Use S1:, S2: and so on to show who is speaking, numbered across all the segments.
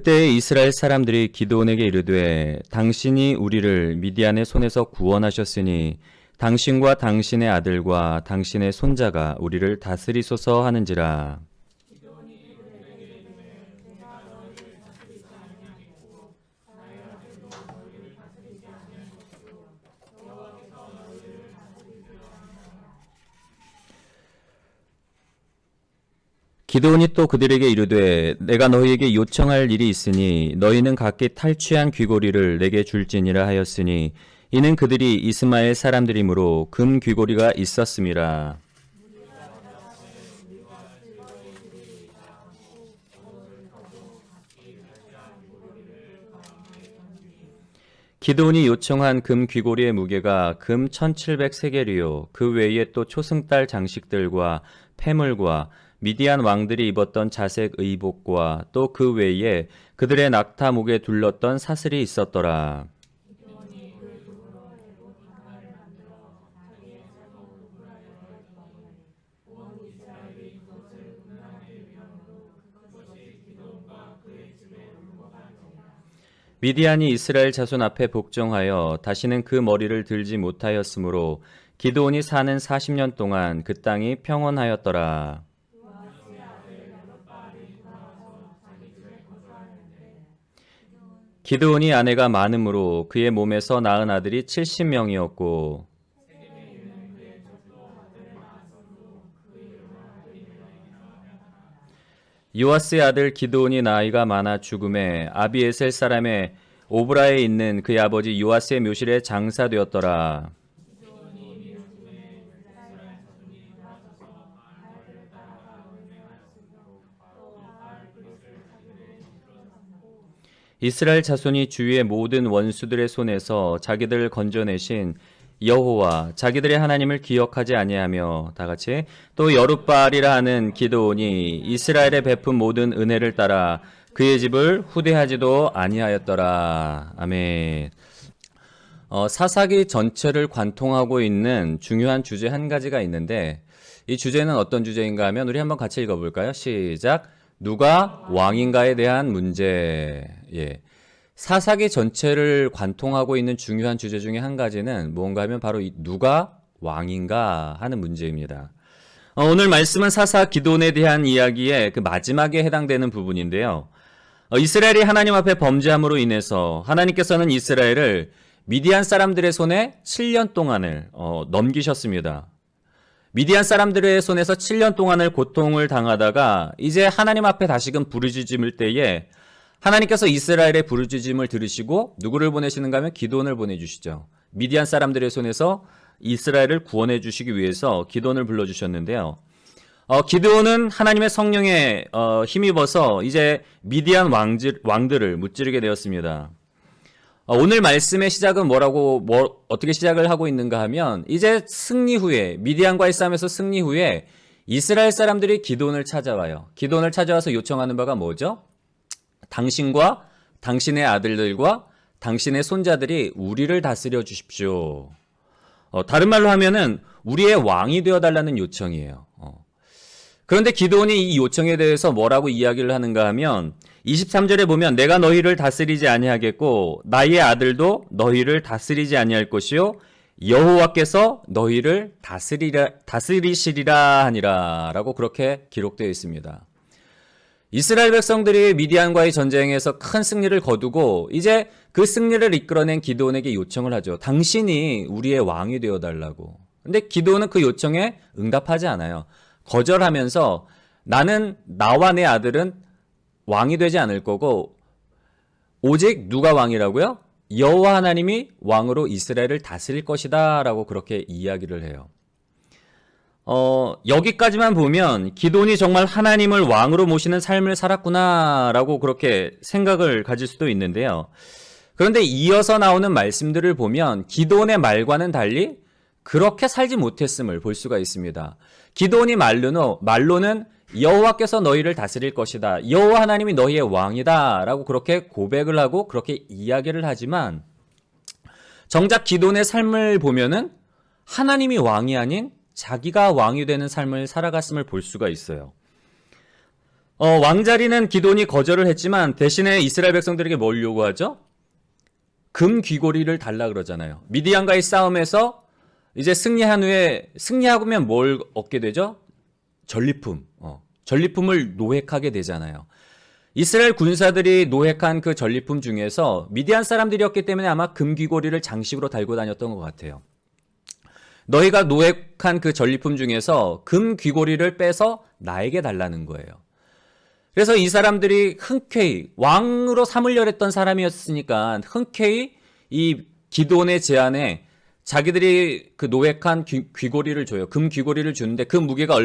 S1: 그때 이스라엘 사람들이 기드온에게 이르되 당신이 우리를 미디안의 손에서 구원하셨으니 당신과 당신의 아들과 당신의 손자가 우리를 다스리소서 하는지라. 기드온이 또 그들에게 이르되 내가 너희에게 요청할 일이 있으니 너희는 각기 탈취한 귀고리를 내게 줄지니라 하였으니 이는 그들이 이스마엘 사람들이므로 금 귀고리가 있었음이라. 기드온이 요청한 금 귀고리의 무게가 금 1700세겔이요 그 외에 또 초승달 장식들과 폐물과 미디안 왕들이 입었던 자색 의복과 또 그 외에 그들의 낙타 목에 둘렀던 사슬이 있었더라. 미디안이 이스라엘 자손 앞에 복종하여 다시는 그 머리를 들지 못하였으므로 기드온이 사는 40년 동안 그 땅이 평온하였더라. 기드온이 아내가 많으므로 그의 몸에서 낳은 아들이 70명이었고 요아스의 아들 기드온이 나이가 많아 죽음에 아비에셀 사람의 오브라에 있는 그의 아버지 요아스의 묘실에 장사되었더라. 이스라엘 자손이 주위의 모든 원수들의 손에서 자기들을 건져내신 여호와 자기들의 하나님을 기억하지 아니하며 다같이 또 여룻바알이라 하는 기드온이 이스라엘에 베푼 모든 은혜를 따라 그의 집을 후대하지도 아니하였더라. 아멘. 사사기 전체를 관통하고 있는 중요한 주제 한 가지가 있는데 이 주제는 어떤 주제인가 하면 우리 한번 같이 읽어볼까요? 시작. 누가 왕인가에 대한 문제. 예. 사사기 전체를 관통하고 있는 중요한 주제 중에 한 가지는 뭔가 하면 바로 이 누가 왕인가 하는 문제입니다. 오늘 말씀은 사사 기드온에 대한 이야기의 그 마지막에 해당되는 부분인데요. 이스라엘이 하나님 앞에 범죄함으로 인해서 하나님께서는 이스라엘을 미디안 사람들의 손에 7년 동안을 넘기셨습니다. 미디안 사람들의 손에서 7년 동안을 고통을 당하다가 이제 하나님 앞에 다시금 부르짖을 때에 하나님께서 이스라엘의 부르짖음을 들으시고 누구를 보내시는가 하면 기드온을 보내주시죠. 미디안 사람들의 손에서 이스라엘을 구원해 주시기 위해서 기드온을 불러주셨는데요. 기드온은 하나님의 성령에 힘입어서 이제 미디안 왕들을 무찌르게 되었습니다. 오늘 말씀의 시작은 어떻게 시작을 하고 있는가 하면 이제 승리 후에 미디안과의 싸움에서 승리 후에 이스라엘 사람들이 기드온을 찾아와요. 기드온을 찾아와서 요청하는 바가 뭐죠? 당신과 당신의 아들들과 당신의 손자들이 우리를 다스려 주십시오. 다른 말로 하면은 우리의 왕이 되어달라는 요청이에요. 그런데 기드온이 이 요청에 대해서 뭐라고 이야기를 하는가 하면 23절에 보면 내가 너희를 다스리지 아니하겠고 나의 아들도 너희를 다스리지 아니할 것이요 여호와께서 너희를 다스리시리라 하니라 라고 그렇게 기록되어 있습니다. 이스라엘 백성들이 미디안과의 전쟁에서 큰 승리를 거두고 이제 그 승리를 이끌어낸 기드온에게 요청을 하죠. 당신이 우리의 왕이 되어달라고. 근데 기드온은 그 요청에 응답하지 않아요. 거절하면서 나와 내 아들은 왕이 되지 않을 거고 오직 누가 왕이라고요? 여호와 하나님이 왕으로 이스라엘을 다스릴 것이다 라고 그렇게 이야기를 해요. 여기까지만 보면 기드온이 정말 하나님을 왕으로 모시는 삶을 살았구나 라고 그렇게 생각을 가질 수도 있는데요. 그런데 이어서 나오는 말씀들을 보면 기드온의 말과는 달리 그렇게 살지 못했음을 볼 수가 있습니다. 기드온이 말로는 여호와께서 너희를 다스릴 것이다. 여호와 하나님이 너희의 왕이다 라고 그렇게 고백을 하고 그렇게 이야기를 하지만 정작 기드온의 삶을 보면은 하나님이 왕이 아닌 자기가 왕이 되는 삶을 살아갔음을 볼 수가 있어요. 왕자리는 기돈이 거절을 했지만 대신에 이스라엘 백성들에게 뭘 요구하죠? 금 귀고리를 달라 그러잖아요. 미디안과의 싸움에서 이제 승리한 후에 승리하면 뭘 얻게 되죠? 전리품. 전리품을 노획하게 되잖아요. 이스라엘 군사들이 노획한 그 전리품 중에서 미디안 사람들이었기 때문에 아마 금 귀고리를 장식으로 달고 다녔던 것 같아요. 너희가 노획한 그 전리품 중에서 금 귀고리를 빼서 나에게 달라는 거예요. 그래서 이 사람들이 흔쾌히 왕으로 삼으려 했던 사람이었으니까 흔쾌히 이 기돈의 제안에 자기들이 그 노획한 귀고리를 줘요. 금 귀고리를 주는데 그 무게가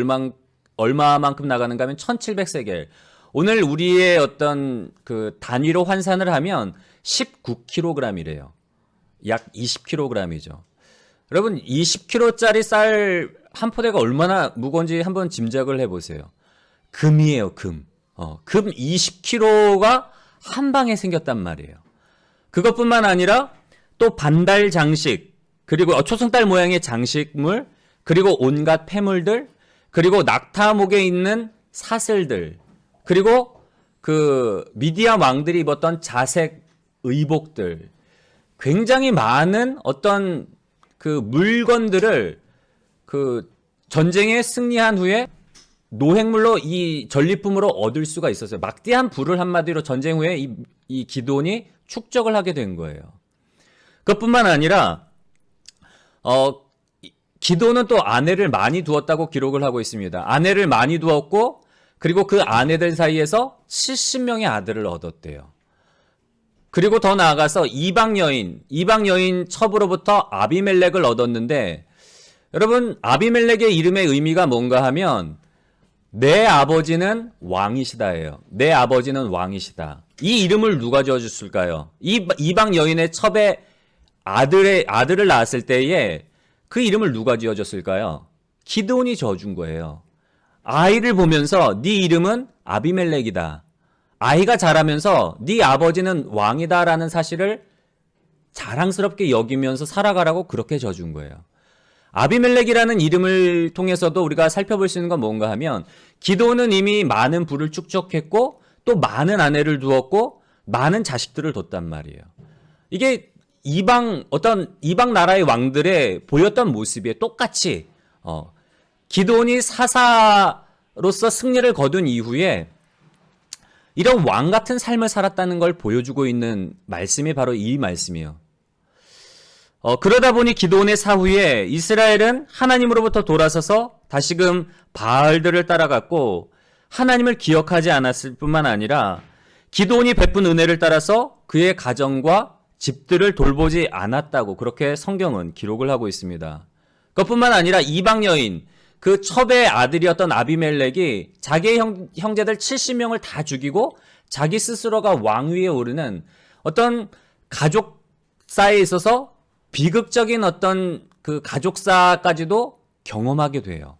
S1: 얼마만큼 나가는가 하면 1700세겔. 오늘 우리의 어떤 그 단위로 환산을 하면 19kg이래요. 약 20kg이죠. 여러분 20kg짜리 쌀 한 포대가 얼마나 무거운지 한번 짐작을 해보세요. 금이에요, 금. 금 20kg가 한 방에 생겼단 말이에요. 그것뿐만 아니라 또 반달 장식, 그리고 초승달 모양의 장식물, 그리고 온갖 폐물들, 그리고 낙타목에 있는 사슬들, 그리고 그 미디안 왕들이 입었던 자색 의복들, 굉장히 많은 어떤 그 물건들을 그 전쟁에 승리한 후에 노획물로 이 전리품으로 얻을 수가 있었어요. 막대한 부를 한마디로 전쟁 후에 이 기돈이 축적을 하게 된 거예요. 그것뿐만 아니라 기돈은 또 아내를 많이 두었다고 기록을 하고 있습니다. 아내를 많이 두었고 그리고 그 아내들 사이에서 70명의 아들을 얻었대요. 그리고 더 나아가서 이방 여인 첩으로부터 아비멜렉을 얻었는데 여러분 아비멜렉의 이름의 의미가 뭔가 하면 내 아버지는 왕이시다예요. 내 아버지는 왕이시다. 이 이름을 누가 지어줬을까요? 이방 여인의 첩에 아들을 낳았을 때에 그 이름을 누가 지어줬을까요? 기드온이 지어준 거예요. 아이를 보면서 네 이름은 아비멜렉이다. 아이가 자라면서 네 아버지는 왕이다라는 사실을 자랑스럽게 여기면서 살아가라고 그렇게 지어준 거예요. 아비멜렉이라는 이름을 통해서도 우리가 살펴볼 수 있는 건 뭔가 하면 기드온은 이미 많은 부를 축적했고 또 많은 아내를 두었고 많은 자식들을 뒀단 말이에요. 이게 어떤 이방 나라의 왕들의 보였던 모습에 똑같이 기드온이 사사로서 승리를 거둔 이후에 이런 왕 같은 삶을 살았다는 걸 보여주고 있는 말씀이 바로 이 말씀이에요. 그러다 보니 기드온의 사후에 이스라엘은 하나님으로부터 돌아서서 다시금 바알들을 따라갔고 하나님을 기억하지 않았을 뿐만 아니라 기드온이 베푼 은혜를 따라서 그의 가정과 집들을 돌보지 않았다고 그렇게 성경은 기록을 하고 있습니다. 그것뿐만 아니라 이방 여인 그 첩의 아들이었던 아비멜렉이 자기의 형제들 70명을 다 죽이고 자기 스스로가 왕위에 오르는 어떤 가족사에 있어서 비극적인 어떤 그 가족사까지도 경험하게 돼요.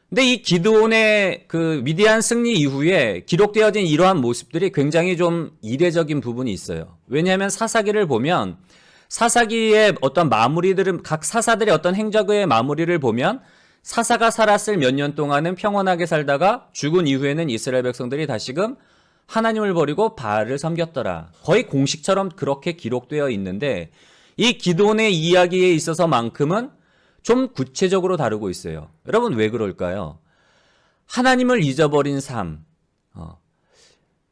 S1: 근데 이 기드온의 그 위대한 승리 이후에 기록되어진 이러한 모습들이 굉장히 좀 이례적인 부분이 있어요. 왜냐하면 사사기를 보면 사사기의 어떤 마무리들은 각 사사들의 어떤 행적의 마무리를 보면 사사가 살았을 몇 년 동안은 평온하게 살다가 죽은 이후에는 이스라엘 백성들이 다시금 하나님을 버리고 바알을 섬겼더라. 거의 공식처럼 그렇게 기록되어 있는데 이 기드온의 이야기에 있어서만큼은 좀 구체적으로 다루고 있어요. 여러분 왜 그럴까요? 하나님을 잊어버린 삶,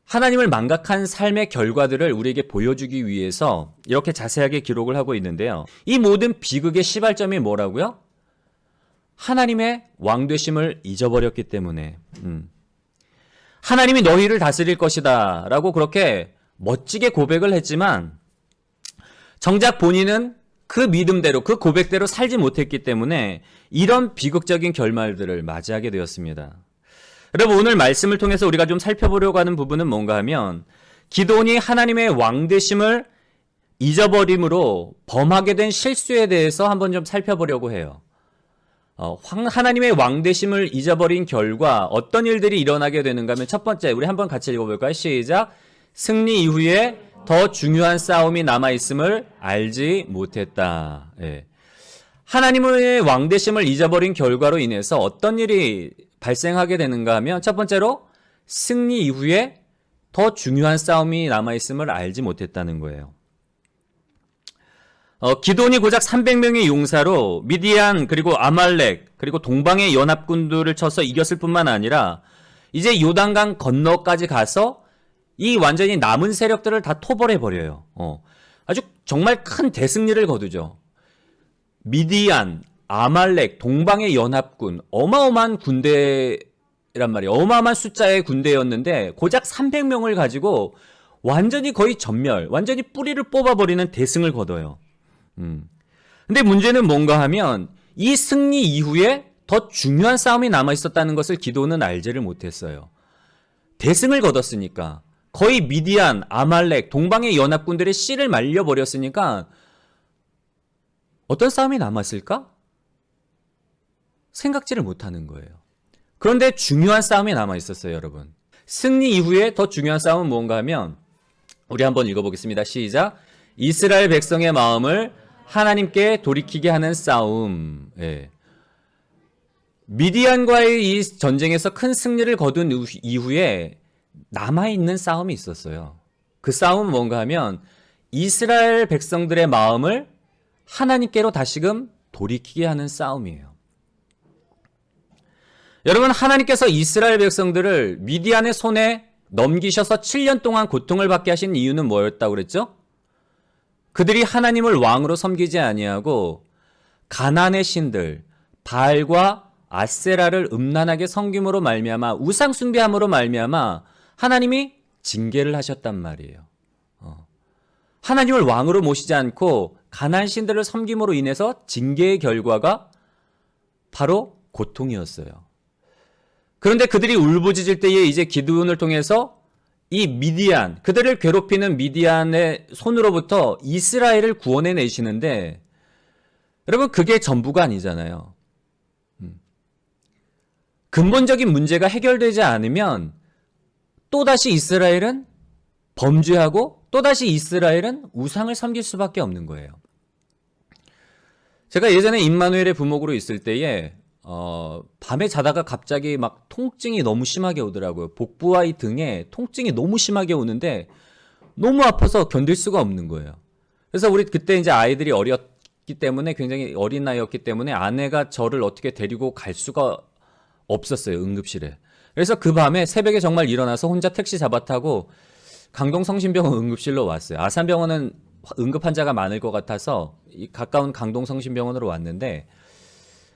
S1: 하나님을 망각한 삶의 결과들을 우리에게 보여주기 위해서 이렇게 자세하게 기록을 하고 있는데요. 이 모든 비극의 시발점이 뭐라고요? 하나님의 왕되심을 잊어버렸기 때문에 하나님이 너희를 다스릴 것이다 라고 그렇게 멋지게 고백을 했지만 정작 본인은 그 믿음대로 그 고백대로 살지 못했기 때문에 이런 비극적인 결말들을 맞이하게 되었습니다. 여러분 오늘 말씀을 통해서 우리가 좀 살펴보려고 하는 부분은 뭔가 하면 기드온이 하나님의 왕되심을 잊어버림으로 범하게 된 실수에 대해서 한번 좀 살펴보려고 해요. 하나님의 왕되심을 잊어버린 결과 어떤 일들이 일어나게 되는가 하면 첫 번째 우리 한번 같이 읽어볼까요? 시작. 승리 이후에 더 중요한 싸움이 남아있음을 알지 못했다. 예. 하나님의 왕되심을 잊어버린 결과로 인해서 어떤 일이 발생하게 되는가 하면 첫 번째로 승리 이후에 더 중요한 싸움이 남아있음을 알지 못했다는 거예요. 기돈이 고작 300명의 용사로 미디안 그리고 아말렉 그리고 동방의 연합군들을 쳐서 이겼을 뿐만 아니라 이제 요단강 건너까지 가서 이 완전히 남은 세력들을 다 토벌해버려요. 아주 정말 큰 대승리를 거두죠. 미디안, 아말렉, 동방의 연합군, 어마어마한 군대란 말이에요. 어마어마한 숫자의 군대였는데 고작 300명을 가지고 완전히 거의 전멸, 완전히 뿌리를 뽑아버리는 대승을 거둬요. 근데 문제는 뭔가 하면 이 승리 이후에 더 중요한 싸움이 남아있었다는 것을 기도는 알지를 못했어요. 대승을 거뒀으니까 거의 미디안, 아말렉, 동방의 연합군들의 씨를 말려버렸으니까 어떤 싸움이 남았을까? 생각지를 못하는 거예요. 그런데 중요한 싸움이 남아있었어요, 여러분. 승리 이후에 더 중요한 싸움은 뭔가 하면 우리 한번 읽어보겠습니다. 시작. 이스라엘 백성의 마음을 하나님께 돌이키게 하는 싸움. 예. 미디안과의 이 전쟁에서 큰 승리를 거둔 이후에 남아있는 싸움이 있었어요. 그 싸움은 뭔가 하면 이스라엘 백성들의 마음을 하나님께로 다시금 돌이키게 하는 싸움이에요. 여러분, 하나님께서 이스라엘 백성들을 미디안의 손에 넘기셔서 7년 동안 고통을 받게 하신 이유는 뭐였다고 그랬죠? 그들이 하나님을 왕으로 섬기지 아니하고 가나안의 신들 바알과 아세라를 음란하게 섬김으로 말미암아 우상 숭배함으로 말미암아 하나님이 징계를 하셨단 말이에요. 하나님을 왕으로 모시지 않고 가나안 신들을 섬김으로 인해서 징계의 결과가 바로 고통이었어요. 그런데 그들이 울부짖을 때에 이제 기드온을 통해서 이 미디안, 그들을 괴롭히는 미디안의 손으로부터 이스라엘을 구원해 내시는데 여러분, 그게 전부가 아니잖아요. 근본적인 문제가 해결되지 않으면 또다시 이스라엘은 범죄하고 또다시 이스라엘은 우상을 섬길 수밖에 없는 거예요. 제가 예전에 임마누엘의 부목으로 있을 때에 밤에 자다가 갑자기 막 통증이 너무 심하게 오더라고요. 복부와 이 등에 통증이 너무 심하게 오는데 너무 아파서 견딜 수가 없는 거예요. 그래서 우리 그때 이제 아이들이 어렸기 때문에 굉장히 어린 나이였기 때문에 아내가 저를 어떻게 데리고 갈 수가 없었어요, 응급실에. 그래서 그 밤에 새벽에 정말 일어나서 혼자 택시 잡아 타고 강동 성심병원 응급실로 왔어요. 아산병원은 응급 환자가 많을 것 같아서 가까운 강동 성심병원으로 왔는데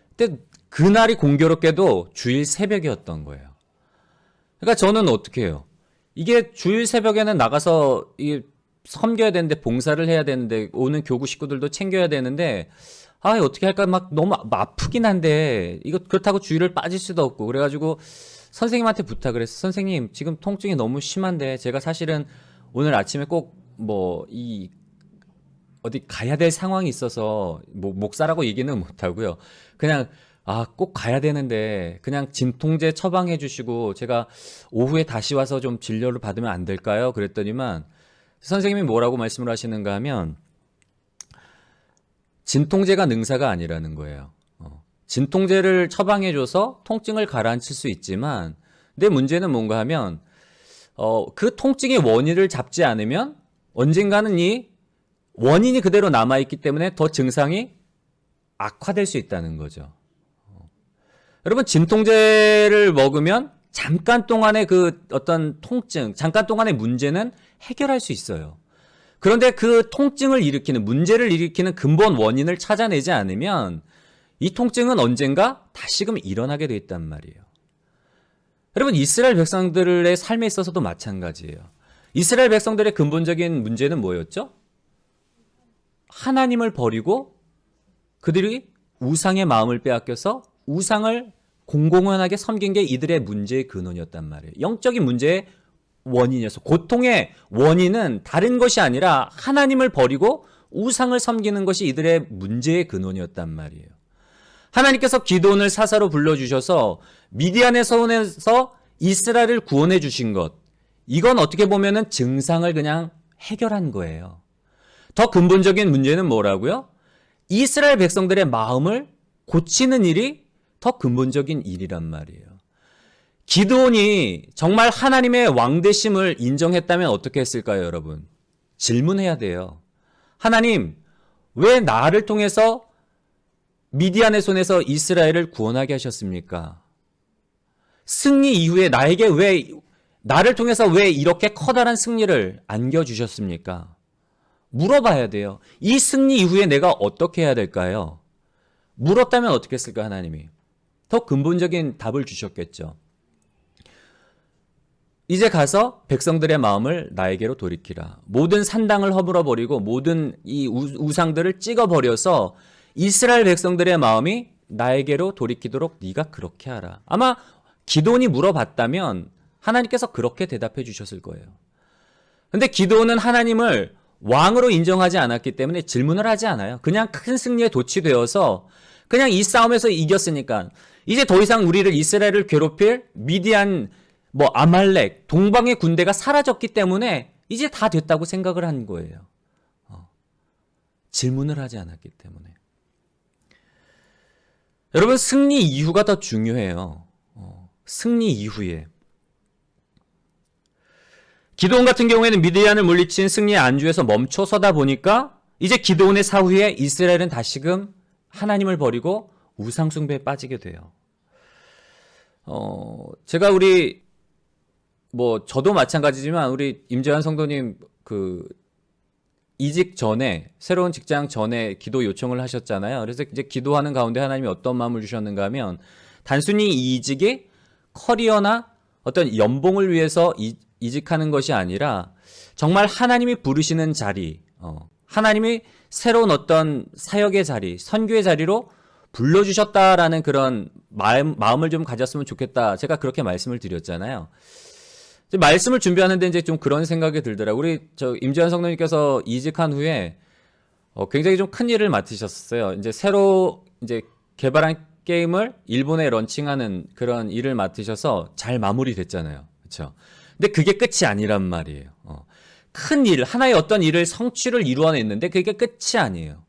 S1: 그때 그날이 공교롭게도 주일 새벽이었던 거예요. 그러니까 저는 어떻게 해요? 이게 주일 새벽에는 나가서 섬겨야 되는데 봉사를 해야 되는데 오는 교구 식구들도 챙겨야 되는데 어떻게 할까 막 너무 아프긴 한데 이거 그렇다고 주일을 빠질 수도 없고 그래가지고 선생님한테 부탁을 했어. 선생님, 지금 통증이 너무 심한데 제가 사실은 오늘 아침에 꼭 어디 가야 될 상황이 있어서 목사라고 얘기는 못하고요. 그냥 꼭 가야 되는데 그냥 진통제 처방해 주시고 제가 오후에 다시 와서 좀 진료를 받으면 안 될까요? 그랬더니만 선생님이 뭐라고 말씀을 하시는가 하면 진통제가 능사가 아니라는 거예요. 진통제를 처방해줘서 통증을 가라앉힐 수 있지만 근데 문제는 뭔가 하면 그 통증의 원인을 잡지 않으면 언젠가는 이 원인이 그대로 남아있기 때문에 더 증상이 악화될 수 있다는 거죠. 여러분, 진통제를 먹으면 잠깐 동안의 그 어떤 통증, 잠깐 동안의 문제는 해결할 수 있어요. 그런데 그 통증을 일으키는, 문제를 일으키는 근본 원인을 찾아내지 않으면 이 통증은 언젠가 다시금 일어나게 돼 있단 말이에요. 여러분, 이스라엘 백성들의 삶에 있어서도 마찬가지예요. 이스라엘 백성들의 근본적인 문제는 뭐였죠? 하나님을 버리고 그들이 우상의 마음을 빼앗겨서 우상을 공공연하게 섬긴 게 이들의 문제의 근원이었단 말이에요. 영적인 문제의 원인이어서 고통의 원인은 다른 것이 아니라 하나님을 버리고 우상을 섬기는 것이 이들의 문제의 근원이었단 말이에요. 하나님께서 기드온을 사사로 불러주셔서 미디안의 손에서 이스라엘을 구원해 주신 것, 이건 어떻게 보면은 증상을 그냥 해결한 거예요. 더 근본적인 문제는 뭐라고요? 이스라엘 백성들의 마음을 고치는 일이 더 근본적인 일이란 말이에요. 기드온이 정말 하나님의 왕되심을 인정했다면 어떻게 했을까요, 여러분? 질문해야 돼요. 하나님, 왜 나를 통해서 미디안의 손에서 이스라엘을 구원하게 하셨습니까? 승리 이후에 나를 통해서 왜 이렇게 커다란 승리를 안겨주셨습니까? 물어봐야 돼요. 이 승리 이후에 내가 어떻게 해야 될까요? 물었다면 어떻게 했을까, 하나님이? 더 근본적인 답을 주셨겠죠. 이제 가서 백성들의 마음을 나에게로 돌이키라. 모든 산당을 허물어버리고 모든 이 우상들을 찍어버려서 이스라엘 백성들의 마음이 나에게로 돌이키도록 네가 그렇게 하라. 아마 기드온이 물어봤다면 하나님께서 그렇게 대답해 주셨을 거예요. 근데 기드온은 하나님을 왕으로 인정하지 않았기 때문에 질문을 하지 않아요. 그냥 큰 승리에 도취되어서 그냥 이 싸움에서 이겼으니까 이제 더 이상 우리를 이스라엘을 괴롭힐 미디안 아말렉 동방의 군대가 사라졌기 때문에 이제 다 됐다고 생각을 한 거예요. 질문을 하지 않았기 때문에. 여러분, 승리 이후가 더 중요해요. 승리 이후에. 기드온 같은 경우에는 미디안을 물리친 승리의 안주에서 멈춰서다 보니까 이제 기드온의 사후에 이스라엘은 다시금 하나님을 버리고 우상숭배에 빠지게 돼요. 제가 저도 마찬가지지만 우리 임재환 성도님 이직 전에 새로운 직장 전에 기도 요청을 하셨잖아요. 그래서 이제 기도하는 가운데 하나님이 어떤 마음을 주셨는가 하면 단순히 이 이직이 커리어나 어떤 연봉을 위해서 이직하는 것이 아니라 정말 하나님이 부르시는 자리, 하나님이 새로운 어떤 사역의 자리, 선교의 자리로 불러주셨다라는 그런 마음을 좀 가졌으면 좋겠다. 제가 그렇게 말씀을 드렸잖아요. 말씀을 준비하는데 이제 좀 그런 생각이 들더라고요. 우리 임재환 성도님께서 이직한 후에 굉장히 좀 큰 일을 맡으셨어요. 이제 새로 개발한 게임을 일본에 런칭하는 그런 일을 맡으셔서 잘 마무리됐잖아요. 그렇죠? 근데 그게 끝이 아니란 말이에요. 큰 일, 하나의 어떤 일을 성취를 이루어냈는데 그게 끝이 아니에요.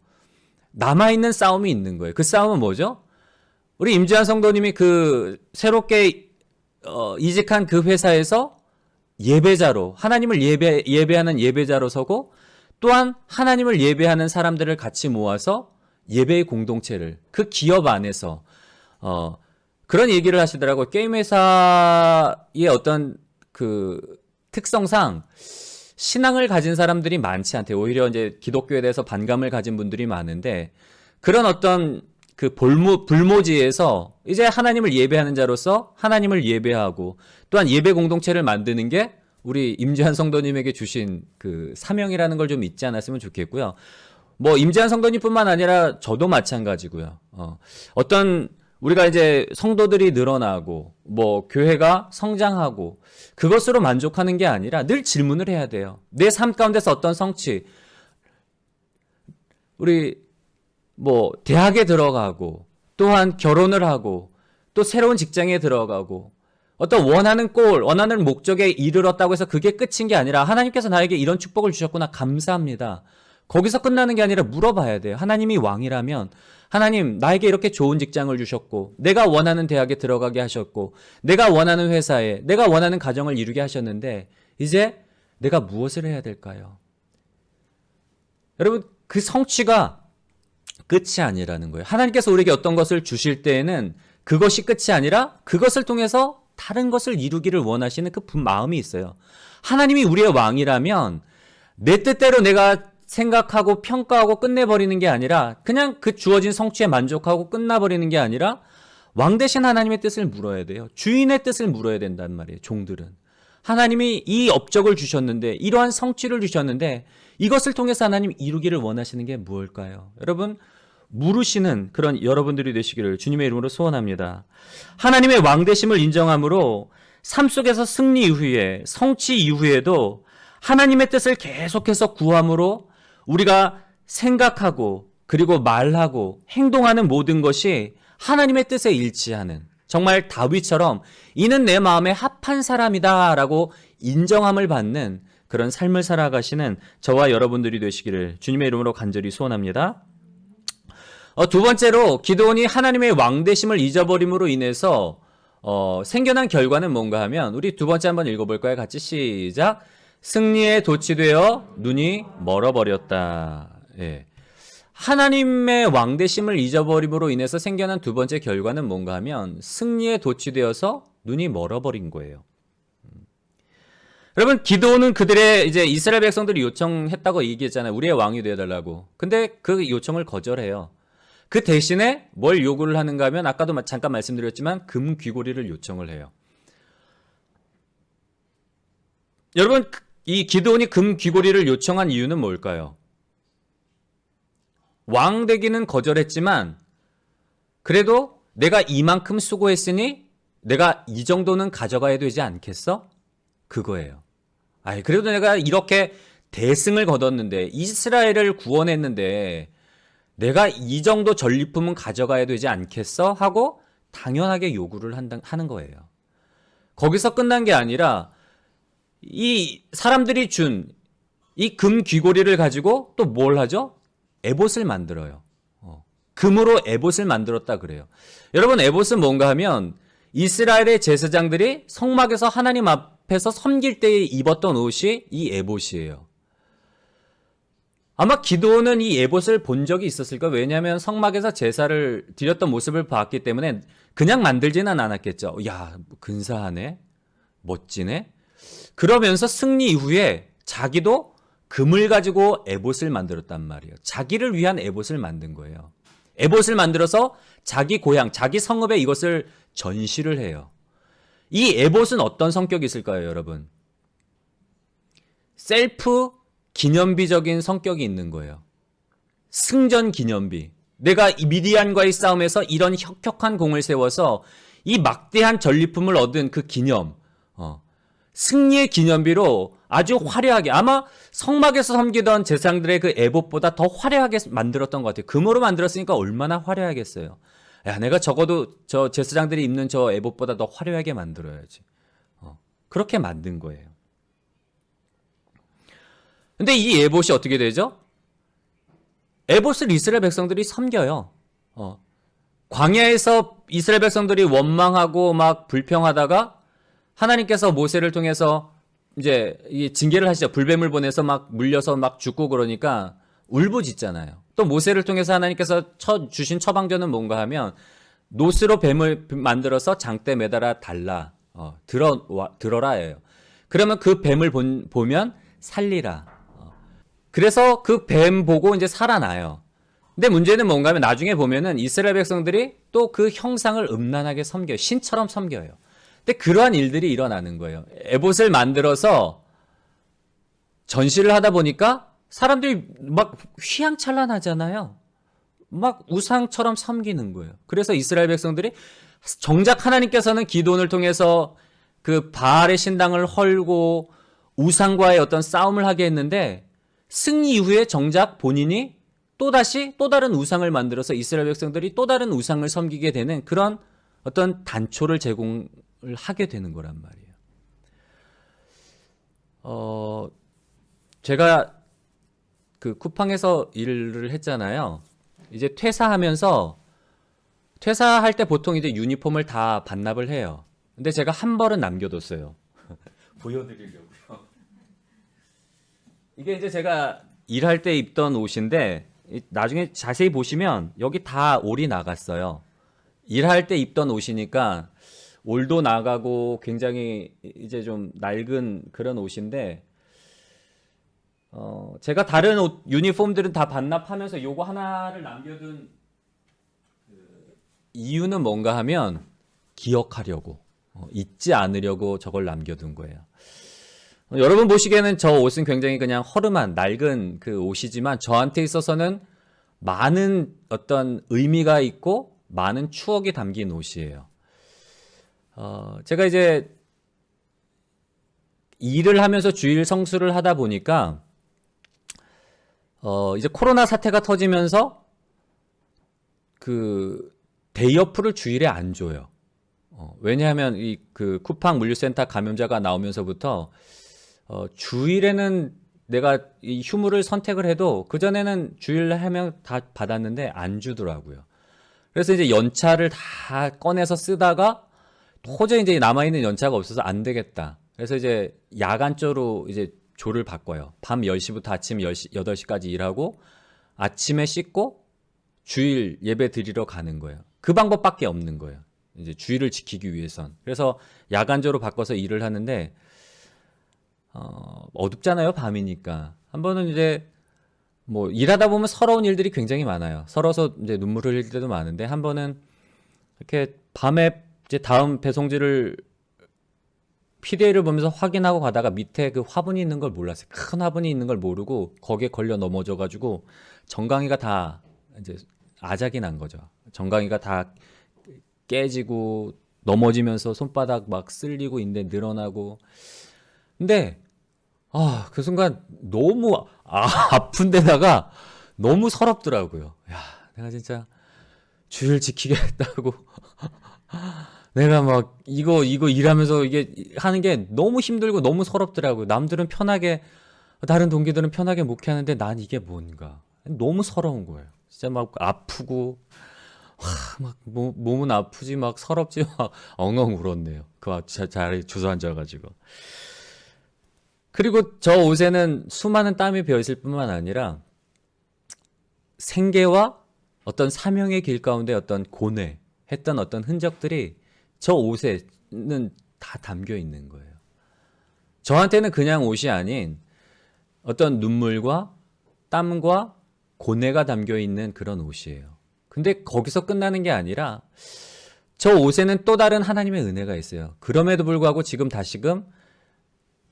S1: 남아있는 싸움이 있는 거예요. 그 싸움은 뭐죠? 우리 임재환 성도님이 새롭게 이직한 그 회사에서 예배자로, 하나님을 예배하는 예배자로 서고 또한 하나님을 예배하는 사람들을 같이 모아서 예배의 공동체를 그 기업 안에서 그런 얘기를 하시더라고요. 게임 회사의 어떤 특성상 신앙을 가진 사람들이 많지 않대요. 오히려 이제 기독교에 대해서 반감을 가진 분들이 많은데 그런 어떤 불모지에서 이제 하나님을 예배하는 자로서 하나님을 예배하고 또한 예배 공동체를 만드는 게 우리 임재환 성도님에게 주신 사명이라는 걸 좀 잊지 않았으면 좋겠고요. 임재환 성도님뿐만 아니라 저도 마찬가지고요. 우리가 이제 성도들이 늘어나고 교회가 성장하고 그것으로 만족하는 게 아니라 늘 질문을 해야 돼요. 내 삶 가운데서 어떤 성취, 우리 대학에 들어가고 또한 결혼을 하고 또 새로운 직장에 들어가고 어떤 원하는 골, 원하는 목적에 이르렀다고 해서 그게 끝인 게 아니라 하나님께서 나에게 이런 축복을 주셨구나, 감사합니다. 거기서 끝나는 게 아니라 물어봐야 돼요. 하나님이 왕이라면 하나님, 나에게 이렇게 좋은 직장을 주셨고 내가 원하는 대학에 들어가게 하셨고 내가 원하는 회사에 내가 원하는 가정을 이루게 하셨는데 이제 내가 무엇을 해야 될까요? 여러분, 그 성취가 끝이 아니라는 거예요. 하나님께서 우리에게 어떤 것을 주실 때에는 그것이 끝이 아니라 그것을 통해서 다른 것을 이루기를 원하시는 그 마음이 있어요. 하나님이 우리의 왕이라면 내 뜻대로 내가 생각하고 평가하고 끝내버리는 게 아니라 그냥 그 주어진 성취에 만족하고 끝나버리는 게 아니라 왕 대신 하나님의 뜻을 물어야 돼요. 주인의 뜻을 물어야 된단 말이에요. 종들은. 하나님이 이 업적을 주셨는데 이러한 성취를 주셨는데 이것을 통해서 하나님 이루기를 원하시는 게 무엇일까요? 여러분, 물으시는 그런 여러분들이 되시기를 주님의 이름으로 소원합니다. 하나님의 왕되심을 인정함으로 삶 속에서 승리 이후에 성취 이후에도 하나님의 뜻을 계속해서 구함으로 우리가 생각하고 그리고 말하고 행동하는 모든 것이 하나님의 뜻에 일치하는, 정말 다윗처럼 이는 내 마음에 합한 사람이다 라고 인정함을 받는 그런 삶을 살아가시는 저와 여러분들이 되시기를 주님의 이름으로 간절히 소원합니다. 두 번째로 기드온이 하나님의 왕되심을 잊어버림으로 인해서 생겨난 결과는 뭔가 하면 우리 두 번째 한번 읽어볼까요? 같이 시작. 승리에 도취되어 눈이 멀어버렸다. 예. 하나님의 왕대심을 잊어버림으로 인해서 생겨난 두 번째 결과는 뭔가 하면 승리에 도취되어서 눈이 멀어버린 거예요. 여러분, 기도는 그들의 이제 이스라엘 백성들이 요청했다고 얘기했잖아요. 우리의 왕이 되어달라고. 근데 그 요청을 거절해요. 그 대신에 뭘 요구를 하는가 하면 아까도 잠깐 말씀드렸지만 금 귀고리를 요청을 해요. 여러분, 이 기드온이 금 귀고리를 요청한 이유는 뭘까요? 왕 되기는 거절했지만 그래도 내가 이만큼 수고했으니 내가 이 정도는 가져가야 되지 않겠어? 그거예요. 아이, 그래도 내가 이렇게 대승을 거뒀는데 이스라엘을 구원했는데 내가 이 정도 전리품은 가져가야 되지 않겠어? 하고 당연하게 요구를 하는 거예요. 거기서 끝난 게 아니라 이 사람들이 준 이 금 귀고리를 가지고 또 뭘 하죠? 에봇을 만들어요. 금으로 에봇을 만들었다 그래요. 여러분, 에봇은 뭔가 하면 이스라엘의 제사장들이 성막에서 하나님 앞에서 섬길 때 입었던 옷이 이 에봇이에요. 아마 기드온은 이 에봇을 본 적이 있었을까? 왜냐하면 성막에서 제사를 드렸던 모습을 봤기 때문에 그냥 만들지는 않았겠죠. 야, 근사하네, 멋지네. 그러면서 승리 이후에 자기도 금을 가지고 에봇을 만들었단 말이에요. 자기를 위한 에봇을 만든 거예요. 에봇을 만들어서 자기 고향, 자기 성읍에 이것을 전시를 해요. 이 에봇은 어떤 성격이 있을까요, 여러분? 셀프 기념비적인 성격이 있는 거예요. 승전 기념비. 내가 이 미디안과의 싸움에서 이런 혁혁한 공을 세워서 이 막대한 전리품을 얻은 그 기념, 승리의 기념비로 아주 화려하게, 아마 성막에서 섬기던 제사장들의 그 에봇보다 더 화려하게 만들었던 것 같아요. 금으로 만들었으니까 얼마나 화려하겠어요. 야, 내가 적어도 저 제사장들이 입는 저 에봇보다 더 화려하게 만들어야지. 그렇게 만든 거예요. 근데 이 에봇이 어떻게 되죠? 에봇을 이스라엘 백성들이 섬겨요. 광야에서 이스라엘 백성들이 원망하고 막 불평하다가 하나님께서 모세를 통해서 이제 징계를 하시죠. 불뱀을 보내서 막 물려서 막 죽고 그러니까 울부짖잖아요. 또 모세를 통해서 하나님께서 주신 처방전은 뭔가 하면 노스로 뱀을 만들어서 장대 매달아 달라. 들어라예요. 그러면 그 뱀을 보면 살리라. 그래서 그 뱀 보고 이제 살아나요. 근데 문제는 뭔가 하면 나중에 보면은 이스라엘 백성들이 또 그 형상을 음란하게 섬겨요. 신처럼 섬겨요. 근데 그러한 일들이 일어나는 거예요. 에봇을 만들어서 전시를 하다 보니까 사람들이 막 휘황찬란하잖아요. 막 우상처럼 섬기는 거예요. 그래서 이스라엘 백성들이 정작 하나님께서는 기드온을 통해서 그 바알의 신당을 헐고 우상과의 어떤 싸움을 하게 했는데 승리 이후에 정작 본인이 또다시 또 다른 우상을 만들어서 이스라엘 백성들이 또 다른 우상을 섬기게 되는 그런 어떤 단초를 제공을 하게 되는 거란 말이에요. 제가 그 쿠팡에서 일을 했잖아요. 이제 퇴사하면서 퇴사할 때 보통 이제 유니폼을 다 반납을 해요. 근데 제가 한 벌은 남겨뒀어요. 보여드리려고요. 이게 이제 제가 일할 때 입던 옷인데 나중에 자세히 보시면 여기 다 올이 나갔어요. 일할 때 입던 옷이니까 올도 나가고 굉장히 이제 좀 낡은 그런 옷인데 제가 다른 옷 유니폼들은 다 반납하면서 요거 하나를 남겨둔 그 이유는 뭔가 하면 기억하려고 잊지 않으려고 저걸 남겨둔 거예요. 여러분 보시기에는 저 옷은 굉장히 그냥 허름한 낡은 그 옷이지만 저한테 있어서는 많은 어떤 의미가 있고 많은 추억이 담긴 옷이에요. 제가 이제 일을 하면서 주일 성수를 하다 보니까 이제 코로나 사태가 터지면서 그 데이어프를 주일에 안 줘요. 왜냐하면 이 그 쿠팡 물류센터 감염자가 나오면서부터 주일에는 내가 이 휴무를 선택을 해도 그전에는 주일 하면 다 받았는데 안 주더라고요. 그래서 이제 연차를 다 꺼내서 쓰다가 도저히 이제 남아있는 연차가 없어서 안 되겠다. 그래서 이제 야간조로 이제 조를 바꿔요. 밤 10시부터 아침 10시, 8시까지 일하고 아침에 씻고 주일 예배 드리러 가는 거예요. 그 방법밖에 없는 거예요. 이제 주일을 지키기 위해선. 그래서 야간조로 바꿔서 일을 하는데 어둡잖아요, 밤이니까. 한 번은 이제 뭐 일하다 보면 서러운 일들이 굉장히 많아요. 서러서 이제 눈물 흘릴 때도 많은데 한 번은 이렇게 밤에 이제 다음 배송지를 PDA를 보면서 확인하고 가다가 밑에 그 화분이 있는 걸 몰랐어요. 큰 화분이 있는 걸 모르고 거기에 걸려 넘어져가지고 정강이가 다 이제 아작이 난 거죠. 정강이가 다 깨지고 넘어지면서 손바닥 막 쓸리고 인대 늘어나고. 근데 그 순간 너무 아픈 데다가 너무 서럽더라고요. 야, 내가 진짜 주일 지키겠다고 내가 막 이거 일하면서 이게 하는 게 너무 힘들고 너무 서럽더라고요. 남들은 편하게, 다른 동기들은 편하게 목회하는데 난 이게 뭔가 너무 서러운 거예요. 진짜 막 아프고 막 몸은 아프지 막 서럽지 막 엉엉 울었네요. 그 자리에 주저앉아가지고. 그리고 저 옷에는 수많은 땀이 배어 있을 뿐만 아니라 생계와 어떤 사명의 길 가운데 어떤 고뇌했던 어떤 흔적들이 저 옷에는 다 담겨 있는 거예요. 저한테는 그냥 옷이 아닌 어떤 눈물과 땀과 고뇌가 담겨 있는 그런 옷이에요. 근데 거기서 끝나는 게 아니라 저 옷에는 또 다른 하나님의 은혜가 있어요. 그럼에도 불구하고 지금 다시금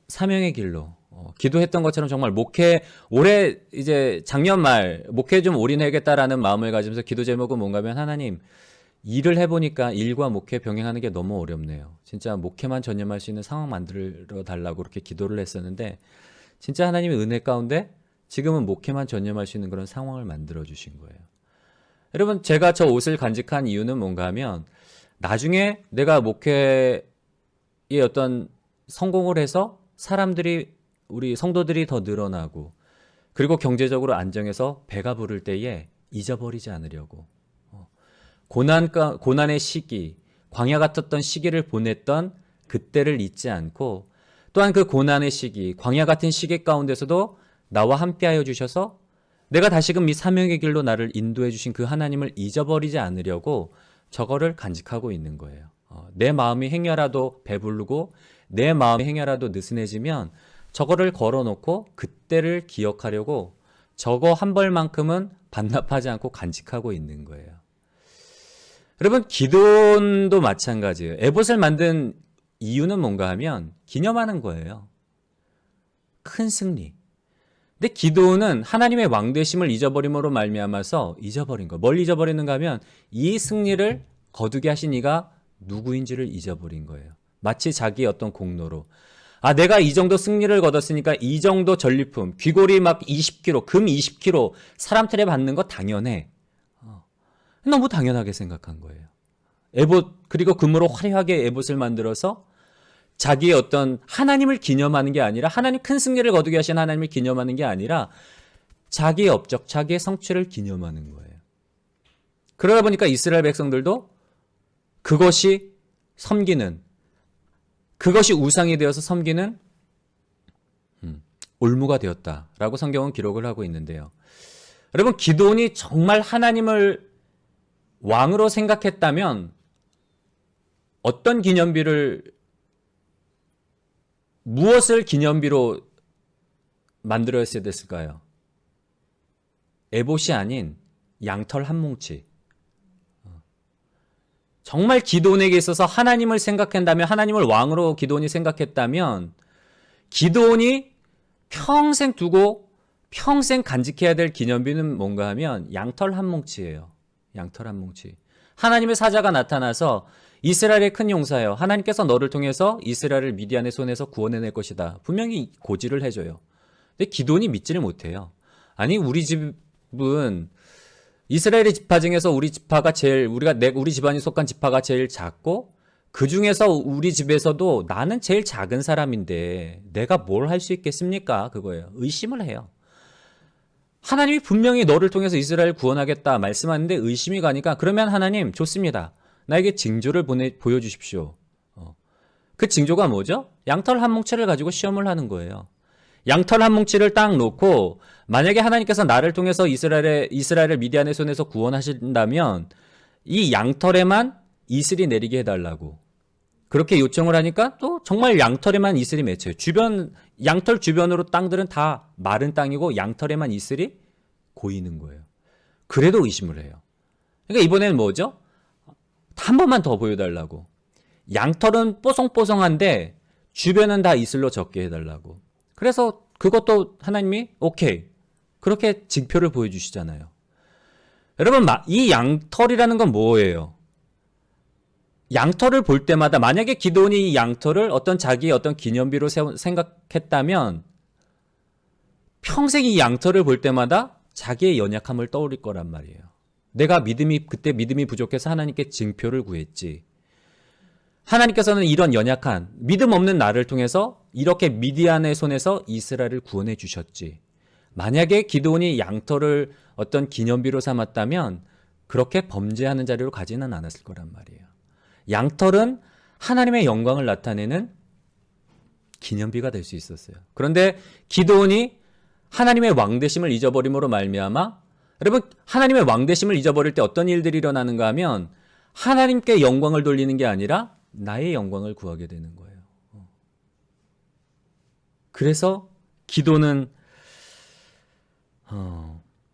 S1: 사명의 길로 기도했던 것처럼 정말 목회 올해 이제 작년 말 목회 좀 올인해야겠다라는 마음을 가지면서 기도 제목은 뭔가면 하나님 일을 해보니까 일과 목회 병행하는 게 너무 어렵네요. 진짜 목회만 전념할 수 있는 상황 만들어 달라고 그렇게 기도를 했었는데 진짜 하나님의 은혜 가운데 지금은 목회만 전념할 수 있는 그런 상황을 만들어 주신 거예요. 여러분 제가 저 옷을 간직한 이유는 뭔가 하면 나중에 내가 목회의 어떤 성공을 해서 사람들이 우리 성도들이 더 늘어나고 그리고 경제적으로 안정해서 배가 부를 때에 잊어버리지 않으려고 고난의 시기, 광야 같았던 시기를 보냈던 그때를 잊지 않고 또한 그 고난의 시기, 광야 같은 시기 가운데서도 나와 함께하여 주셔서 내가 다시금 이 사명의 길로 나를 인도해 주신 그 하나님을 잊어버리지 않으려고 저거를 간직하고 있는 거예요. 내 마음이 행여라도 배부르고 내 마음이 행여라도 느슨해지면 저거를 걸어놓고 그때를 기억하려고 저거 한 벌만큼은 반납하지 않고 간직하고 있는 거예요. 여러분 기도도 마찬가지예요. 에봇을 만든 이유는 뭔가 하면 기념하는 거예요. 큰 승리. 근데 기도는 하나님의 왕되심을 잊어버림으로 말미암아서 잊어버린 거예요. 뭘 잊어버리는가 하면 이 승리를 거두게 하신 이가 누구인지를 잊어버린 거예요. 마치 자기의 어떤 공로로 내가 이 정도 승리를 거뒀으니까 이 정도 전리품, 귀걸이 막 20kg, 금 20kg 사람 틀에 받는 거 당연해. 너무 당연하게 생각한 거예요. 에봇, 그리고 금으로 화려하게 에봇을 만들어서 자기의 어떤 하나님을 기념하는 게 아니라 하나님 큰 승리를 거두게 하신 하나님을 기념하는 게 아니라 자기의 업적, 자기의 성취를 기념하는 거예요. 그러다 보니까 이스라엘 백성들도 그것이 섬기는, 그것이 우상이 되어서 섬기는 올무가 되었다라고 성경은 기록을 하고 있는데요. 여러분 기드온이 정말 하나님을 왕으로 생각했다면 어떤 기념비를 무엇을 기념비로 만들었어야 됐을까요? 에봇이 아닌 양털 한 뭉치. 정말 기드온에게 있어서 하나님을 생각한다면 하나님을 왕으로 기드온이 생각했다면 기드온이 평생 두고 평생 간직해야 될 기념비는 뭔가 하면 양털 한 뭉치예요. 양털 한 뭉치. 하나님의 사자가 나타나서 이스라엘의 큰 용사예요. 하나님께서 너를 통해서 이스라엘을 미디안의 손에서 구원해낼 것이다. 분명히 고지를 해줘요. 근데 기드온이 믿지를 못해요. 아니 우리 집은 이스라엘의 지파 중에서 우리 지파가 제일 우리 집안이 속한 지파가 제일 작고 그 중에서 우리 집에서도 나는 제일 작은 사람인데 내가 뭘 할 수 있겠습니까? 그거예요. 의심을 해요. 하나님이 분명히 너를 통해서 이스라엘 구원하겠다 말씀하는데 의심이 가니까 그러면 하나님 좋습니다. 나에게 징조를 보여주십시오. 그 징조가 뭐죠? 양털 한 뭉치를 가지고 시험을 하는 거예요. 양털 한 뭉치를 딱 놓고 만약에 하나님께서 나를 통해서 이스라엘을 미디안의 손에서 구원하신다면 이 양털에만 이슬이 내리게 해달라고 그렇게 요청을 하니까 또 정말 양털에만 이슬이 맺혀요. 양털 주변으로 땅들은 다 마른 땅이고 양털에만 이슬이 고이는 거예요. 그래도 의심을 해요. 그러니까 이번에는 뭐죠? 한 번만 더 보여달라고. 양털은 뽀송뽀송한데 주변은 다 이슬로 젖게 해달라고. 그래서 그것도 하나님이 오케이. 그렇게 징표를 보여주시잖아요. 여러분, 이 양털이라는 건 뭐예요? 양털을 볼 때마다 만약에 기드온이 이 양털을 자기의 어떤 기념비로 생각했다면 평생 이 양털을 볼 때마다 자기의 연약함을 떠올릴 거란 말이에요. 내가 그때 믿음이 부족해서 하나님께 징표를 구했지. 하나님께서는 이런 연약한 믿음 없는 나를 통해서 이렇게 미디안의 손에서 이스라엘을 구원해 주셨지. 만약에 기드온이 양털을 어떤 기념비로 삼았다면 그렇게 범죄하는 자리로 가지는 않았을 거란 말이에요. 양털은 하나님의 영광을 나타내는 기념비가 될 수 있었어요. 그런데 기드온이 하나님의 왕되심을 잊어버림으로 말미암아 여러분 하나님의 왕되심을 잊어버릴 때 어떤 일들이 일어나는가 하면 하나님께 영광을 돌리는 게 아니라 나의 영광을 구하게 되는 거예요. 그래서 기도는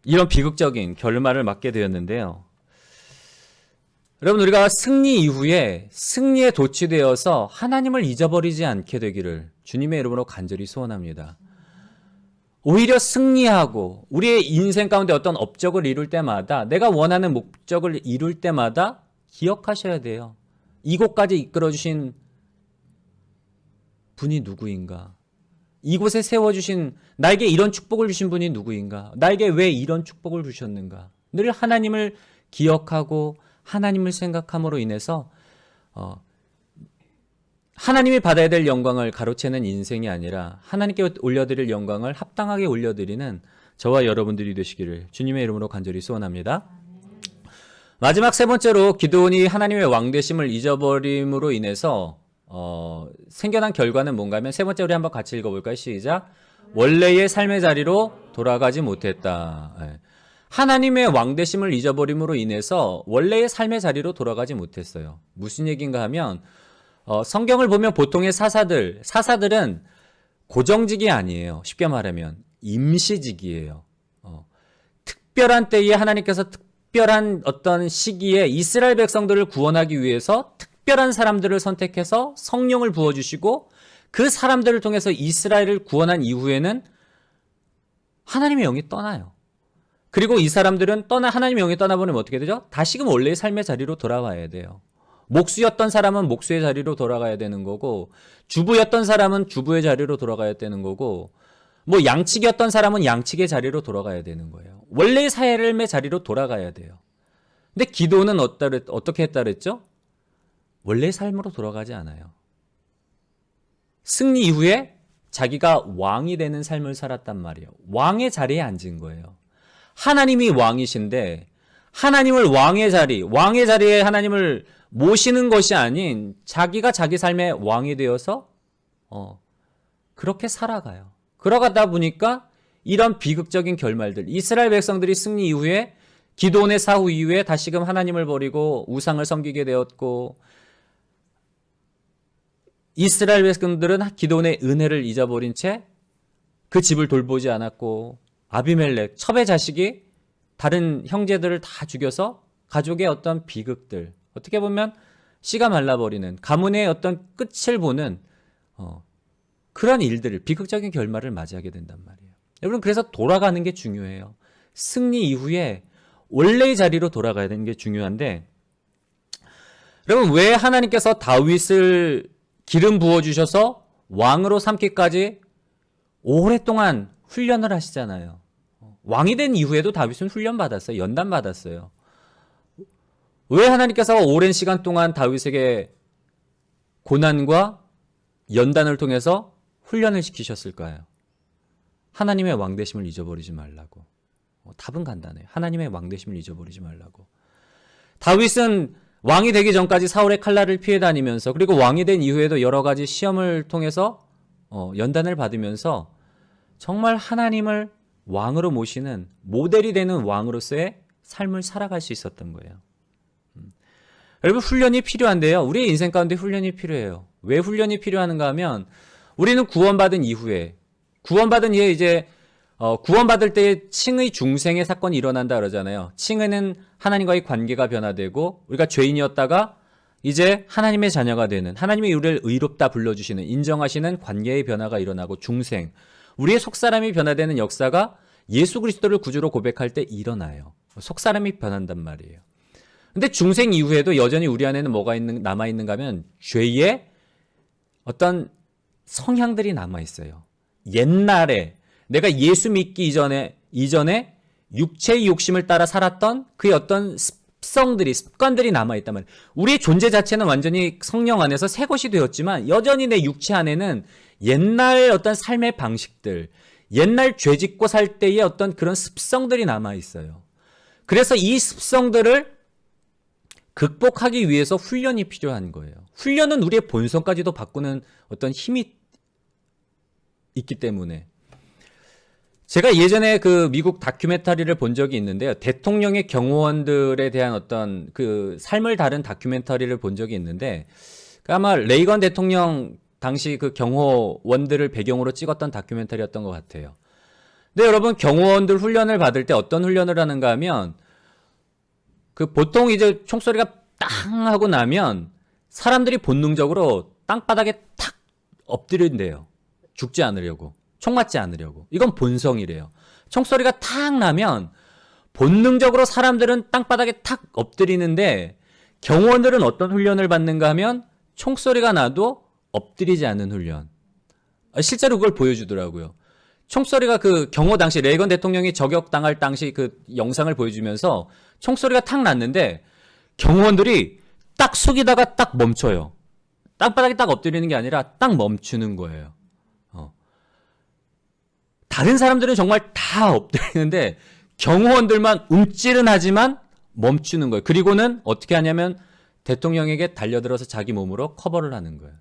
S1: 이런 비극적인 결말을 맞게 되었는데요. 여러분 우리가 승리 이후에 승리에 도취되어서 하나님을 잊어버리지 않게 되기를 주님의 이름으로 간절히 소원합니다. 오히려 승리하고 우리의 인생 가운데 어떤 업적을 이룰 때마다 내가 원하는 목적을 이룰 때마다 기억하셔야 돼요. 이곳까지 이끌어주신 분이 누구인가? 이곳에 세워주신 나에게 이런 축복을 주신 분이 누구인가? 나에게 왜 이런 축복을 주셨는가? 늘 하나님을 기억하고 하나님을 생각함으로 인해서 하나님이 받아야 될 영광을 가로채는 인생이 아니라 하나님께 올려드릴 영광을 합당하게 올려드리는 저와 여러분들이 되시기를 주님의 이름으로 간절히 소원합니다. 마지막 세 번째로 기드온이 하나님의 왕되심을 잊어버림으로 인해서 생겨난 결과는 뭔가 하면 세 번째 우리 한번 같이 읽어볼까요? 시작. 원래의 삶의 자리로 돌아가지 못했다. 하나님의 왕되심을 잊어버림으로 인해서 원래의 삶의 자리로 돌아가지 못했어요. 무슨 얘기인가 하면 성경을 보면 보통의 사사들은 고정직이 아니에요. 쉽게 말하면 임시직이에요. 특별한 때에 하나님께서 특별한 어떤 시기에 이스라엘 백성들을 구원하기 위해서 특별한 사람들을 선택해서 성령을 부어주시고 그 사람들을 통해서 이스라엘을 구원한 이후에는 하나님의 영이 떠나요. 그리고 이 사람들은 하나님의 영이 떠나보면 어떻게 되죠? 다시금 원래의 삶의 자리로 돌아와야 돼요. 목수였던 사람은 목수의 자리로 돌아가야 되는 거고 주부였던 사람은 주부의 자리로 돌아가야 되는 거고 양측이었던 사람은 양측의 자리로 돌아가야 되는 거예요. 원래의 삶의 자리로 돌아가야 돼요. 근데 기도는 어떻게 했다 그랬죠? 원래의 삶으로 돌아가지 않아요. 승리 이후에 자기가 왕이 되는 삶을 살았단 말이에요. 왕의 자리에 앉은 거예요. 하나님이 왕이신데 하나님을 왕의 자리에 하나님을 모시는 것이 아닌 자기가 자기 삶의 왕이 되어서 그렇게 살아가요. 그러가다 보니까 이런 비극적인 결말들, 이스라엘 백성들이 승리 이후에 기드온의 사후 이후에 다시금 하나님을 버리고 우상을 섬기게 되었고 이스라엘 백성들은 기드온의 은혜를 잊어버린 채 그 집을 돌보지 않았고 아비멜렉 첩의 자식이 다른 형제들을 다 죽여서 가족의 어떤 비극들 어떻게 보면 씨가 말라버리는 가문의 어떤 끝을 보는 그런 일들을 비극적인 결말을 맞이하게 된단 말이에요. 여러분 그래서 돌아가는 게 중요해요. 승리 이후에 원래의 자리로 돌아가야 되는 게 중요한데 여러분 왜 하나님께서 다윗을 기름 부어주셔서 왕으로 삼기까지 오랫동안 훈련을 하시잖아요. 왕이 된 이후에도 다윗은 훈련받았어요. 연단받았어요. 왜 하나님께서 오랜 시간 동안 다윗에게 고난과 연단을 통해서 훈련을 시키셨을까요? 하나님의 왕되심을 잊어버리지 말라고. 답은 간단해요. 하나님의 왕되심을 잊어버리지 말라고. 다윗은 왕이 되기 전까지 사울의 칼날을 피해 다니면서 그리고 왕이 된 이후에도 여러 가지 시험을 통해서 연단을 받으면서 정말 하나님을 왕으로 모시는 모델이 되는 왕으로서의 삶을 살아갈 수 있었던 거예요. 여러분 훈련이 필요한데요. 우리의 인생 가운데 훈련이 필요해요. 왜 훈련이 필요한가 하면 우리는 구원받은 이후에 이제 구원받을 때 칭의 중생의 사건이 일어난다 그러잖아요. 칭의는 하나님과의 관계가 변화되고 우리가 죄인이었다가 이제 하나님의 자녀가 되는 하나님이 우리를 의롭다 불러주시는 인정하시는 관계의 변화가 일어나고 중생 우리의 속사람이 변화되는 역사가 예수 그리스도를 구주로 고백할 때 일어나요. 속사람이 변한단 말이에요. 근데 중생 이후에도 여전히 우리 안에는 뭐가 남아있는가 하면 죄의 어떤 성향들이 남아있어요. 옛날에 내가 예수 믿기 이전에 육체의 욕심을 따라 살았던 그의 어떤 습관들이 남아있단 말이에요. 우리의 존재 자체는 완전히 성령 안에서 새 것이 되었지만 여전히 내 육체 안에는 옛날 어떤 삶의 방식들, 옛날 죄 짓고 살 때의 어떤 그런 습성들이 남아있어요. 그래서 이 습성들을 극복하기 위해서 훈련이 필요한 거예요. 훈련은 우리의 본성까지도 바꾸는 어떤 힘이 있기 때문에 제가 예전에 그 미국 다큐멘터리를 본 적이 있는데요. 대통령의 경호원들에 대한 어떤 그 삶을 다룬 다큐멘터리를 본 적이 있는데 아마 레이건 대통령 당시 그 경호원들을 배경으로 찍었던 다큐멘터리였던 것 같아요. 근데 여러분 경호원들 훈련을 받을 때 어떤 훈련을 하는가 하면 그 보통 이제 총소리가 땅 하고 나면 사람들이 본능적으로 땅바닥에 탁 엎드린대요. 죽지 않으려고. 총 맞지 않으려고. 이건 본성이래요. 총소리가 탁 나면 본능적으로 사람들은 땅바닥에 탁 엎드리는데 경호원들은 어떤 훈련을 받는가 하면 총소리가 나도 엎드리지 않는 훈련. 실제로 그걸 보여주더라고요. 총소리가 그 경호 당시 레이건 대통령이 저격당할 당시 그 영상을 보여주면서 총소리가 탁 났는데 경호원들이 딱 숙이다가 딱 멈춰요. 땅바닥에 딱 엎드리는 게 아니라 딱 멈추는 거예요. 다른 사람들은 정말 다 엎드리는데 경호원들만 움찔은 하지만 멈추는 거예요. 그리고는 어떻게 하냐면 대통령에게 달려들어서 자기 몸으로 커버를 하는 거예요.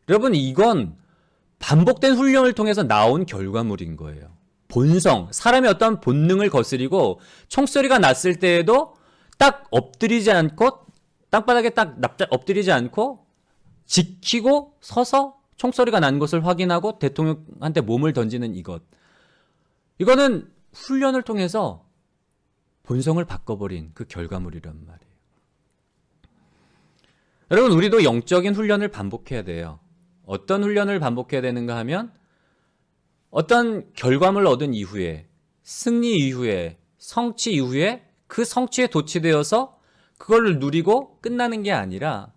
S1: 여러분 이건 반복된 훈련을 통해서 나온 결과물인 거예요. 본성, 사람의 어떤 본능을 거스리고 총소리가 났을 때에도 딱 엎드리지 않고 땅바닥에 딱 엎드리지 않고 지키고 서서 총소리가 난 것을 확인하고 대통령한테 몸을 던지는 이거는 훈련을 통해서 본성을 바꿔버린 그 결과물이란 말이에요. 여러분 우리도 영적인 훈련을 반복해야 돼요. 어떤 훈련을 반복해야 되는가 하면 어떤 결과물을 얻은 이후에 승리 이후에 성취 이후에 그 성취에 도취되어서 그걸 누리고 끝나는 게 아니라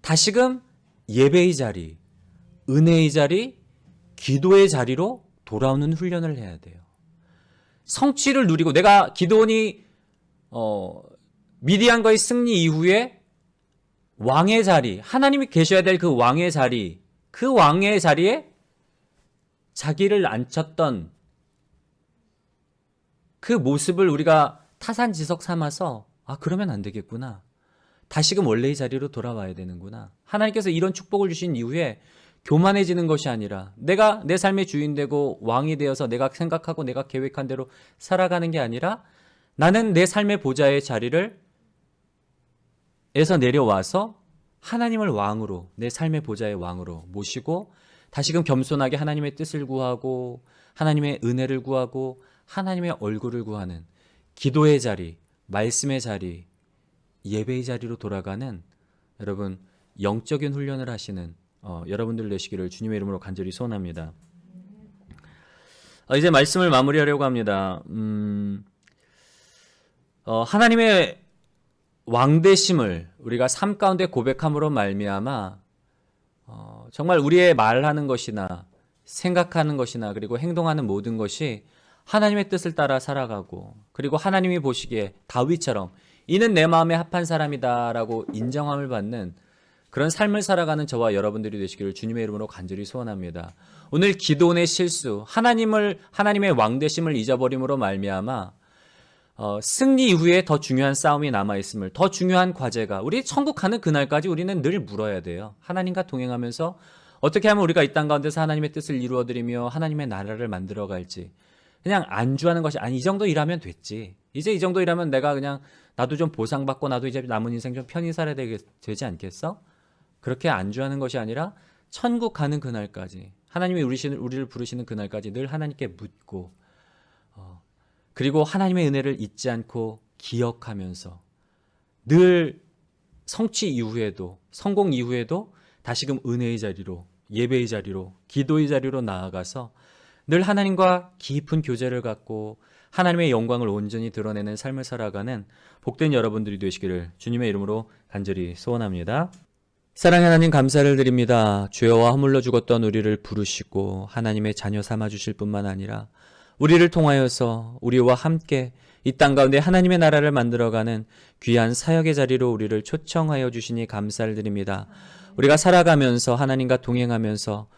S1: 다시금 예배의 자리, 은혜의 자리, 기도의 자리로 돌아오는 훈련을 해야 돼요. 성취를 누리고 내가 기드온이 미디안과의 승리 이후에 왕의 자리, 하나님이 계셔야 될 그 왕의 자리, 그 왕의 자리에 자기를 앉혔던 그 모습을 우리가 타산지석 삼아서 그러면 안 되겠구나. 다시금 원래의 자리로 돌아와야 되는구나. 하나님께서 이런 축복을 주신 이후에 교만해지는 것이 아니라 내가 내 삶의 주인 되고 왕이 되어서 내가 생각하고 내가 계획한 대로 살아가는 게 아니라 나는 내 삶의 보좌의 자리를 에서 내려와서 하나님을 왕으로 내 삶의 보좌의 왕으로 모시고 다시금 겸손하게 하나님의 뜻을 구하고 하나님의 은혜를 구하고 하나님의 얼굴을 구하는 기도의 자리, 말씀의 자리, 예배의 자리로 돌아가는 여러분 영적인 훈련을 하시는 여러분들 되시기를 주님의 이름으로 간절히 소원합니다. 이제 말씀을 마무리하려고 합니다. 하나님의 왕되심을 우리가 삶 가운데 고백함으로 말미암아 정말 우리의 말하는 것이나 생각하는 것이나 그리고 행동하는 모든 것이 하나님의 뜻을 따라 살아가고 그리고 하나님이 보시기에 다윗처럼 이는 내 마음에 합한 사람이다라고 인정함을 받는 그런 삶을 살아가는 저와 여러분들이 되시기를 주님의 이름으로 간절히 소원합니다. 오늘 기도원의 실수, 하나님의 왕되심을 잊어버림으로 말미암아 승리 이후에 더 중요한 싸움이 남아있음을, 더 중요한 과제가 우리 천국 가는 그날까지 우리는 늘 물어야 돼요. 하나님과 동행하면서 어떻게 하면 우리가 이 땅 가운데서 하나님의 뜻을 이루어드리며 하나님의 나라를 만들어갈지. 그냥 안주하는 것이 아니 이 정도 일하면 됐지. 이제 이 정도 일하면 내가 그냥 나도 좀 보상받고 나도 이제 남은 인생 좀 편히 살아야 되지 않겠어? 그렇게 안주하는 것이 아니라 천국 가는 그날까지 하나님이 우리를 부르시는 그날까지 늘 하나님께 묻고 그리고 하나님의 은혜를 잊지 않고 기억하면서 늘 성취 이후에도 성공 이후에도 다시금 은혜의 자리로 예배의 자리로 기도의 자리로 나아가서 늘 하나님과 깊은 교제를 갖고 하나님의 영광을 온전히 드러내는 삶을 살아가는 복된 여러분들이 되시기를 주님의 이름으로 간절히 소원합니다. 사랑하는 하나님 감사를 드립니다. 죄와 허물로 죽었던 우리를 부르시고 하나님의 자녀 삼아주실 뿐만 아니라 우리를 통하여서 우리와 함께 이 땅 가운데 하나님의 나라를 만들어가는 귀한 사역의 자리로 우리를 초청하여 주시니 감사를 드립니다. 우리가 살아가면서 하나님과 동행하면서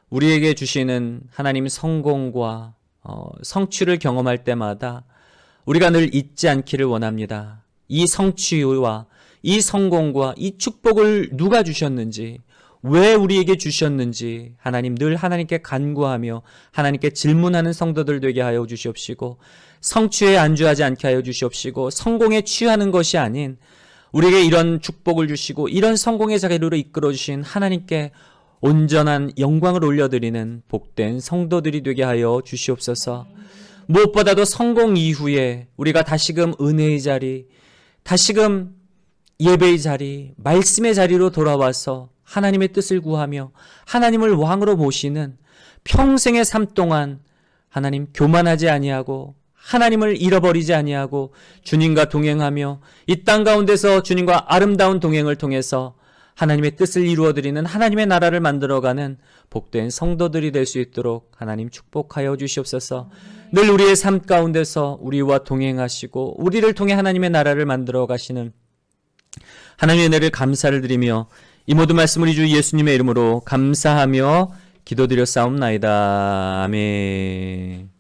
S1: 우리에게 주시는 하나님 성공과 성취를 경험할 때마다 우리가 늘 잊지 않기를 원합니다. 이 성취와 이 성공과 이 축복을 누가 주셨는지, 왜 우리에게 주셨는지 하나님 늘 하나님께 간구하며 하나님께 질문하는 성도들 되게 하여 주시옵시고, 성취에 안주하지 않게 하여 주시옵시고, 성공에 취하는 것이 아닌 우리에게 이런 축복을 주시고 이런 성공의 자리로 이끌어 주신 하나님께 온전한 영광을 올려드리는 복된 성도들이 되게 하여 주시옵소서. 무엇보다도 성공 이후에 우리가 다시금 은혜의 자리, 다시금 예배의 자리, 말씀의 자리로 돌아와서 하나님의 뜻을 구하며 하나님을 왕으로 모시는 평생의 삶 동안 하나님 교만하지 아니하고 하나님을 잃어버리지 아니하고 주님과 동행하며 이 땅 가운데서 주님과 아름다운 동행을 통해서 하나님의 뜻을 이루어드리는 하나님의 나라를 만들어가는 복된 성도들이 될 수 있도록 하나님 축복하여 주시옵소서. 늘 우리의 삶 가운데서 우리와 동행하시고 우리를 통해 하나님의 나라를 만들어 가시는 하나님의 은혜를 감사를 드리며 이 모든 말씀 우리 주 예수님의 이름으로 감사하며 기도드렸사옵나이다. 아멘.